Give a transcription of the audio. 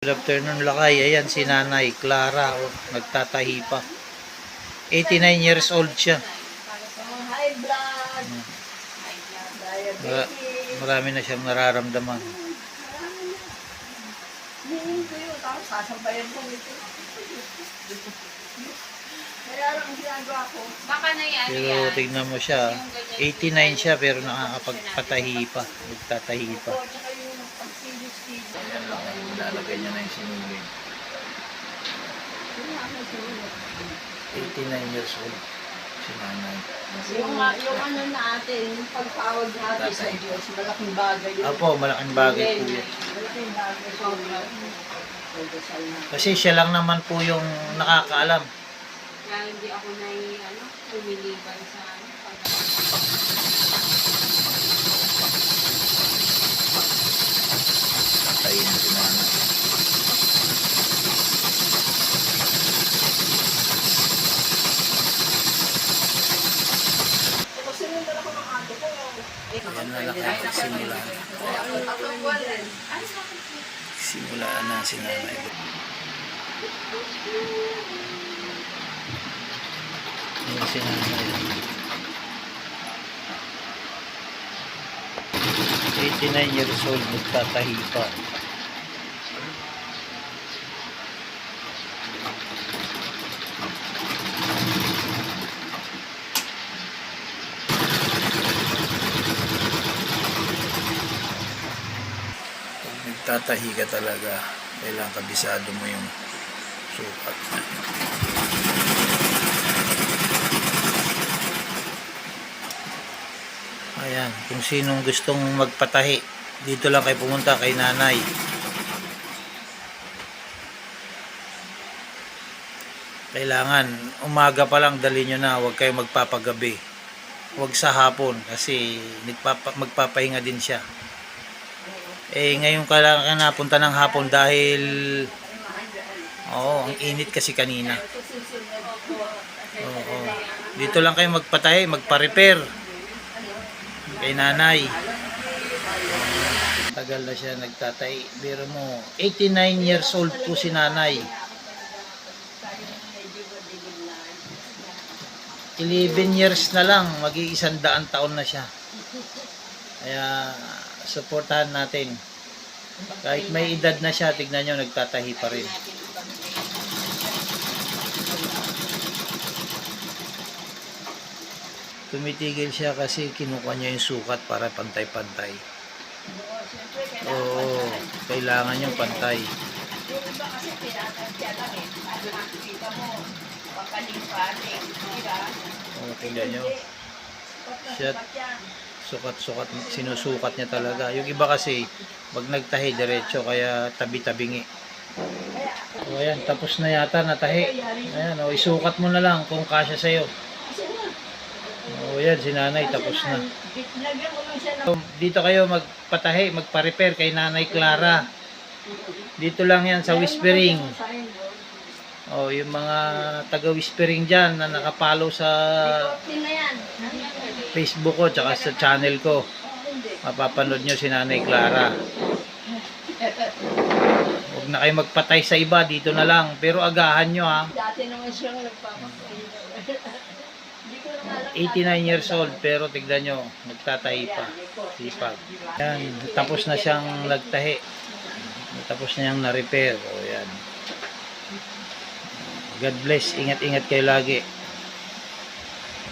Good afternoon, Lakay. Ayan si Nanay Clara, oh, nagtatahi pa. 89 years old siya. High blood. Diabetes. Marami na siyang nararamdaman. Hingin ko yun. Tapos sasabayan ko ito. Kaya lang ang ginagawa ko. Baka na yan. Pero tingnan mo siya, 89 siya pero nakakapagpatahi pa. Nagtatahi pa. Ito, tsaka yung pagsilis-silis. Ayan lang, lalagay niya na yung sinulid. 89 years old si Nanay. Yung ano natin, yung pagtawag natin sa Diyos, malaking bagay yun. Apo, malaking bagay po yun. Malaking bagay. Sobrang. Kasi siya lang naman po yung nakakaalam. Kaya hindi ako lumiliban sa Tayin si Nanay. Sinundan ako ng ate ko. Ayan na nakapagsimula. Tatlong buwan din. Simulaan na si Nanay. Ayan si Nanay. 89 years old, nagtatahi pa. Nagtatahi ka talaga, kailangan kabisado mo yung sukat. Ayan, kung sinong gustong magpatahi, dito lang kayo pumunta kay Nanay. Kailangan umaga pa lang dali nyo na, huwag kayo magpapagabi. Huwag sa hapon kasi magpapahinga din siya. Ngayon ka lang napunta ng hapon dahil ang init kasi kanina. Oo. Dito lang kayo magpatahi, magpa-repair kay Nanay. Tagal na siya nagtatahi. Pero mo, 89 years old po si Nanay. 11 years na lang, mag-100 taon na siya. Kaya suportahan natin. Kahit may edad na siya, tignan nyo, nagtatahi pa rin. Tumitigil siya kasi kinukuha niya yung sukat para pantay-pantay. Oo, kailangan yung pantay. Yung iba kasi pinatantya lang eh. Ano nakikita mo, pagkaling-paling. Diba? Oo, tignan nyo. Siya, sukat-sukat, sinusukat niya talaga. Yung iba kasi, pag nagtahi diretso, kaya tabi-tabingi. O ayan, tapos na yata natahi. Ayan, isukat mo na lang kung kasya sa'yo. O yan, si Nanay, tapos na. Lagyan ko lang siya ng... Dito kayo magpatahi, magpa-repair kay Nanay Clara. Dito lang yan sa Whispering. O, yung mga taga-Whispering dyan na nakapalo sa Facebook ko, tsaka sa channel ko. Mapapanood nyo si Nanay Clara. Huwag na kayo magpatay sa iba, dito na lang. Pero agahan nyo ha. Dati naman siyang nagpapakain. 89 years old, pero tignan nyo, nagtatahi pa. Sipag. Yan, tapos na siyang nagtahi. Tapos na siyang na-repair. O yan. God bless, ingat-ingat kayo lagi.